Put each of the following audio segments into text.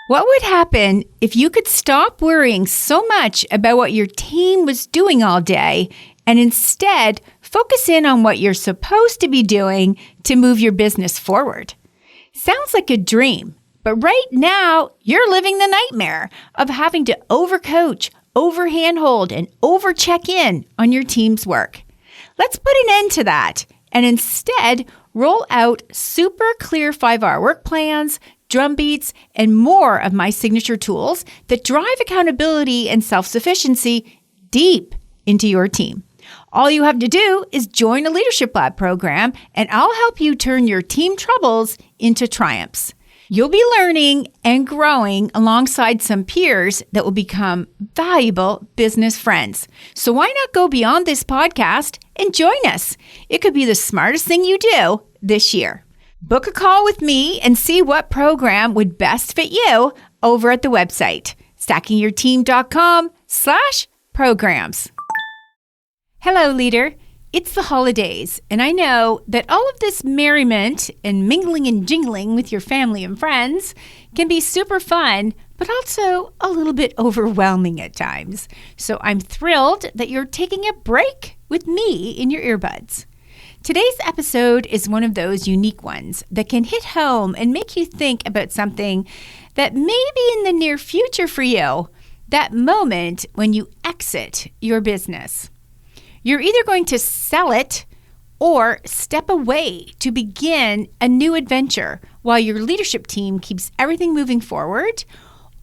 What would happen if you could stop worrying so much about what your team was doing all day and instead focus in on what you're supposed to be doing to move your business forward? Sounds like a dream, but right now you're living the nightmare of having to overcoach, over-handhold, and over-check in on your team's work. Let's put an end to that and instead roll out super clear 5-hour work plans, drum beats, and more of my signature tools that drive accountability and self-sufficiency deep into your team. All you have to do is join a Leadership Lab program, and I'll help you turn your team troubles into triumphs. You'll be learning and growing alongside some peers that will become valuable business friends. So why not go beyond this podcast and join us? It could be the smartest thing you do this year. Book a call with me and see what program would best fit you over at the website, stackingyourteam.com/programs. Hello, leader. It's the holidays, and I know that all of this merriment and mingling and jingling with your family and friends can be super fun, but also a little bit overwhelming at times. So I'm thrilled that you're taking a break with me in your earbuds. Today's episode is one of those unique ones that can hit home and make you think about something that may be in the near future for you, that moment when you exit your business. You're either going to sell it or step away to begin a new adventure while your leadership team keeps everything moving forward,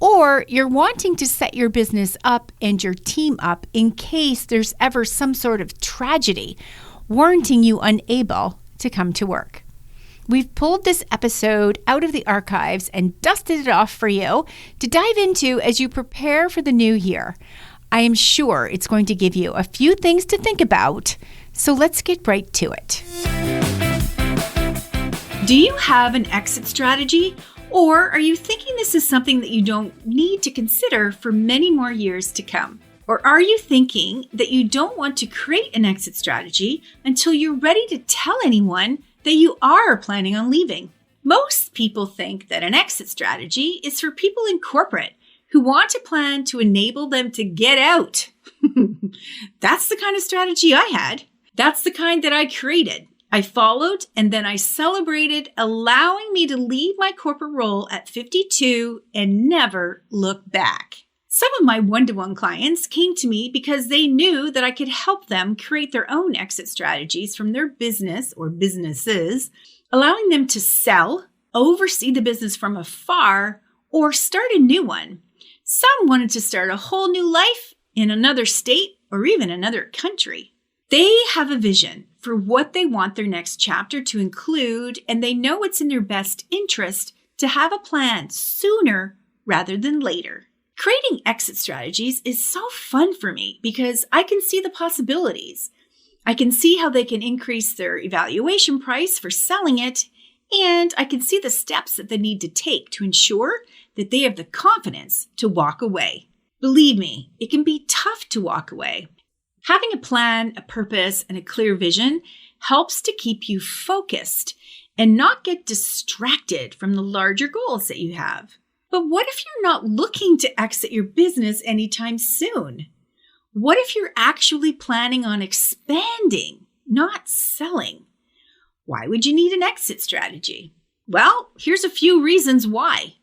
or you're wanting to set your business up and your team up in case there's ever some sort of tragedy warranting you unable to come to work. We've pulled this episode out of the archives and dusted it off for you to dive into as you prepare for the new year. I am sure it's going to give you a few things to think about, so let's get right to it. Do you have an exit strategy, or are you thinking this is something that you don't need to consider for many more years to come? Or are you thinking that you don't want to create an exit strategy until you're ready to tell anyone that you are planning on leaving? Most people think that an exit strategy is for people in corporate who want a plan to enable them to get out. That's the kind of strategy I had. That's the kind that I created. I followed and then I celebrated, allowing me to leave my corporate role at 52 and never look back. Some of my one-to-one clients came to me because they knew that I could help them create their own exit strategies from their business or businesses, allowing them to sell, oversee the business from afar, or start a new one. Some wanted to start a whole new life in another state or even another country. They have a vision for what they want their next chapter to include, and they know it's in their best interest to have a plan sooner rather than later. Creating exit strategies is so fun for me because I can see the possibilities. I can see how they can increase their evaluation price for selling it, and I can see the steps that they need to take to ensure that they have the confidence to walk away. Believe me, it can be tough to walk away. Having a plan, a purpose, and a clear vision helps to keep you focused and not get distracted from the larger goals that you have. But what if you're not looking to exit your business anytime soon? What if you're actually planning on expanding, not selling? Why would you need an exit strategy? Well, here's a few reasons why.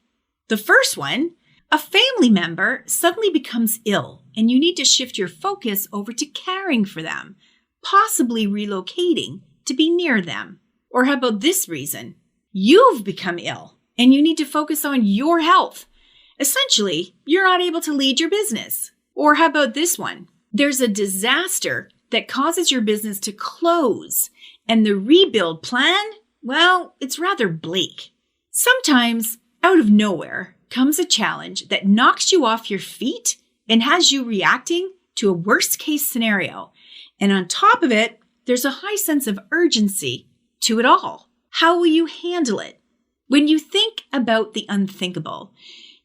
The first one, a family member suddenly becomes ill and you need to shift your focus over to caring for them, possibly relocating to be near them. Or how about this reason? You've become ill and you need to focus on your health. Essentially, you're not able to lead your business. Or how about this one? There's a disaster that causes your business to close and the rebuild plan, well, it's rather bleak. Sometimes, out of nowhere comes a challenge that knocks you off your feet and has you reacting to a worst case scenario. And on top of it, there's a high sense of urgency to it all. How will you handle it? When you think about the unthinkable,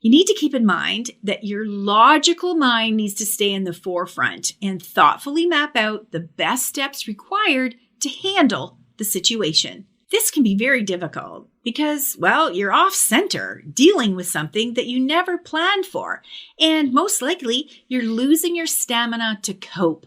you need to keep in mind that your logical mind needs to stay in the forefront and thoughtfully map out the best steps required to handle the situation. This can be very difficult, because, well, you're off center, dealing with something that you never planned for. And most likely, you're losing your stamina to cope.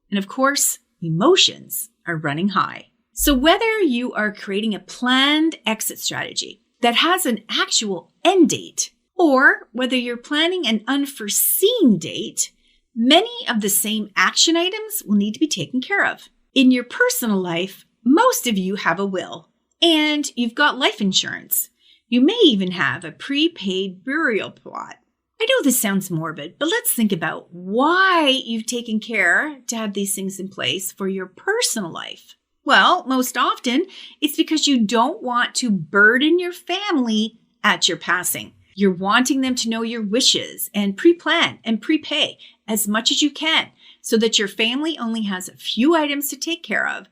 And of course, emotions are running high. So whether you are creating a planned exit strategy that has an actual end date, or whether you're planning an unforeseen date, many of the same action items will need to be taken care of. In your personal life, most of you have a will, and you've got life insurance. You may even have a prepaid burial plot. I know this sounds morbid, but let's think about why you've taken care to have these things in place for your personal life. Well, most often, it's because you don't want to burden your family at your passing. You're wanting them to know your wishes and pre-plan and prepay as much as you can so that your family only has a few items to take care of,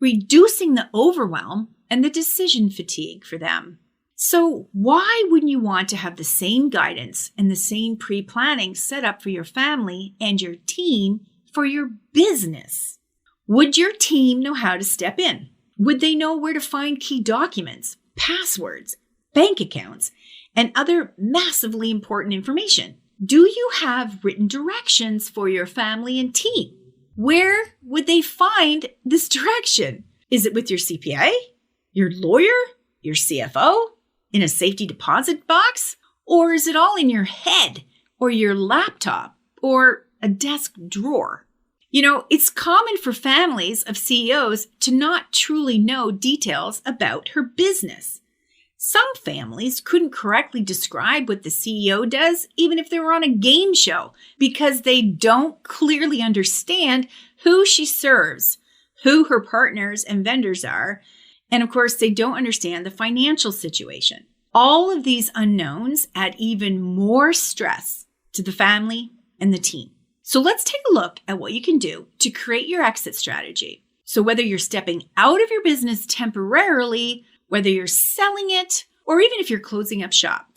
reducing the overwhelm and the decision fatigue for them. So why wouldn't you want to have the same guidance and the same pre-planning set up for your family and your team for your business? Would your team know how to step in? Would they know where to find key documents, passwords, bank accounts, and other massively important information? Do you have written directions for your family and team? Where would they find this direction? Is it with your CPA, your lawyer, your CFO, in a safety deposit box? Or is it all in your head or your laptop or a desk drawer? You know, it's common for families of CEOs to not truly know details about her business. Some families couldn't correctly describe what the CEO does, even if they were on a game show, because they don't clearly understand who she serves, who her partners and vendors are, and of course, they don't understand the financial situation. All of these unknowns add even more stress to the family and the team. So let's take a look at what you can do to create your exit strategy. So whether you're stepping out of your business temporarily, whether you're selling it, or even if you're closing up shop.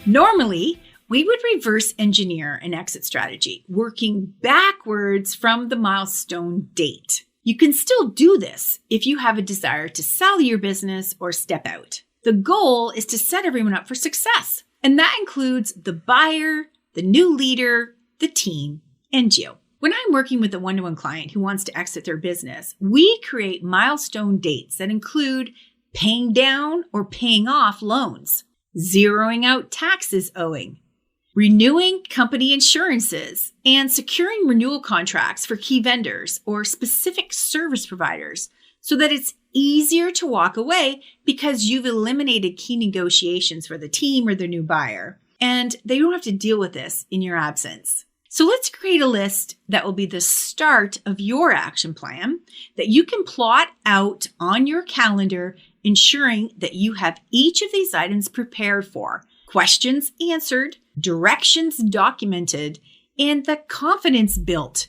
Normally, we would reverse engineer an exit strategy, working backwards from the milestone date. You can still do this if you have a desire to sell your business or step out. The goal is to set everyone up for success, and that includes the buyer, the new leader, the team, and you. When I'm working with a one-to-one client who wants to exit their business, we create milestone dates that include paying down or paying off loans, zeroing out taxes owing, renewing company insurances, and securing renewal contracts for key vendors or specific service providers so that it's easier to walk away because you've eliminated key negotiations for the team or the new buyer, and they don't have to deal with this in your absence. So let's create a list that will be the start of your action plan that you can plot out on your calendar, ensuring that you have each of these items prepared for, questions answered, directions documented, and the confidence built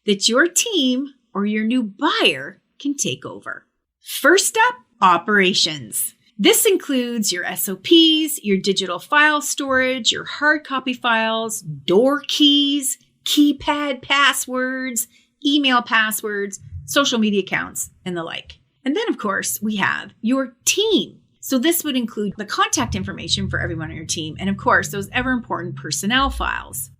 that your team or your new buyer can take over. First up, operations. This includes your SOPs, your digital file storage, your hard copy files, door keys, keypad passwords, email passwords, social media accounts, and the like. And then, of course, we have your team. So this would include the contact information for everyone on your team, and of course, those ever important personnel files.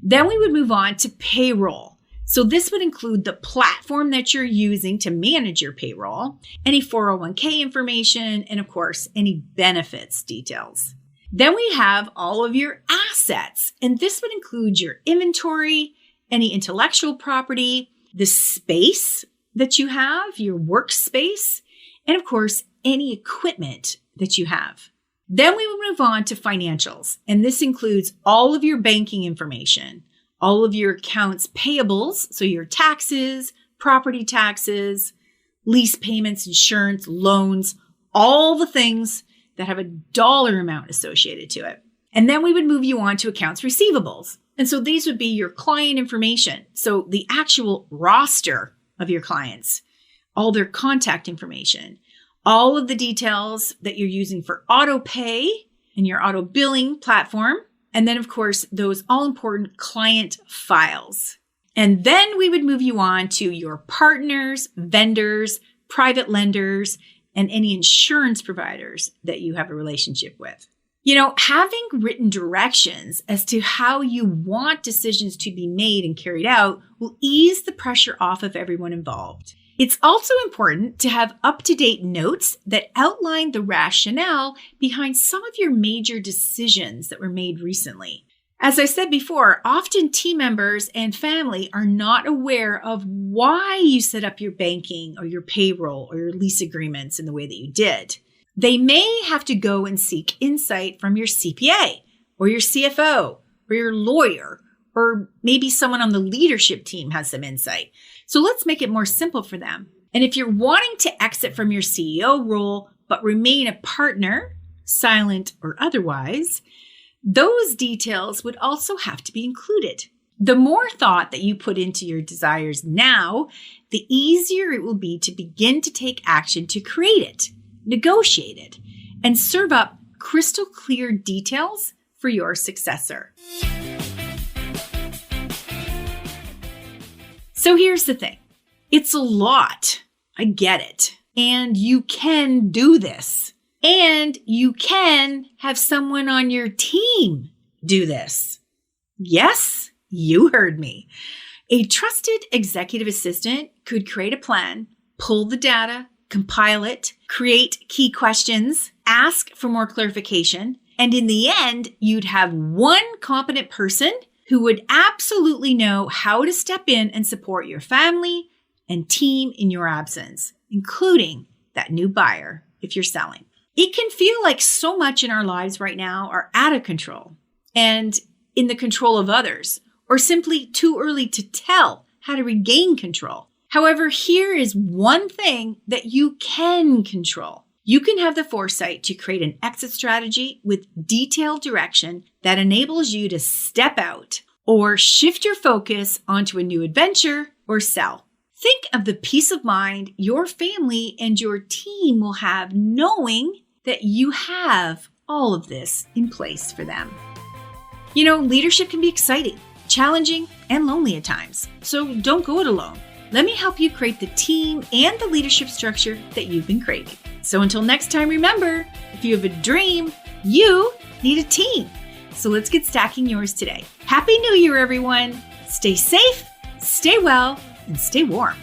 Then we would move on to payroll. So this would include the platform that you're using to manage your payroll, any 401k information, and of course, any benefits details. Then we have all of your assets, and this would include your inventory, any intellectual property, the space that you have, your workspace, and of course, any equipment that you have. Then we will move on to financials, and this includes all of your banking information, all of your accounts payables, so your taxes, property taxes, lease payments, insurance, loans, all the things that have a dollar amount associated to it. And then we would move you on to accounts receivables. And so these would be your client information. So the actual roster of your clients, all their contact information, all of the details that you're using for auto pay and your auto billing platform. And then, of course, those all-important client files. And then we would move you on to your partners, vendors, private lenders, and any insurance providers that you have a relationship with. Having written directions as to how you want decisions to be made and carried out will ease the pressure off of everyone involved. It's also important to have up-to-date notes that outline the rationale behind some of your major decisions that were made recently. As I said before, often team members and family are not aware of why you set up your banking or your payroll or your lease agreements in the way that you did. They may have to go and seek insight from your CPA or your CFO or your lawyer, or maybe someone on the leadership team has some insight. So let's make it more simple for them. And if you're wanting to exit from your CEO role but remain a partner, silent or otherwise, those details would also have to be included. The more thought that you put into your desires now, the easier it will be to begin to take action to create it, negotiate it, and serve up crystal clear details for your successor. So here's the thing. It's a lot. I get it. And you can do this. And you can have someone on your team do this. Yes, you heard me. A trusted executive assistant could create a plan, pull the data, compile it, create key questions, ask for more clarification, and in the end, you'd have one competent person who would absolutely know how to step in and support your family and team in your absence, including that new buyer if you're selling. It can feel like so much in our lives right now are out of control and in the control of others, or simply too early to tell how to regain control. However, here is one thing that you can control. You can have the foresight to create an exit strategy with detailed direction that enables you to step out or shift your focus onto a new adventure or sell. Think of the peace of mind your family and your team will have knowing that you have all of this in place for them. Leadership can be exciting, challenging, and lonely at times. So don't go it alone. Let me help you create the team and the leadership structure that you've been craving. So until next time, remember, if you have a dream, you need a team. So let's get stacking yours today. Happy New Year, everyone. Stay safe, stay well, and stay warm.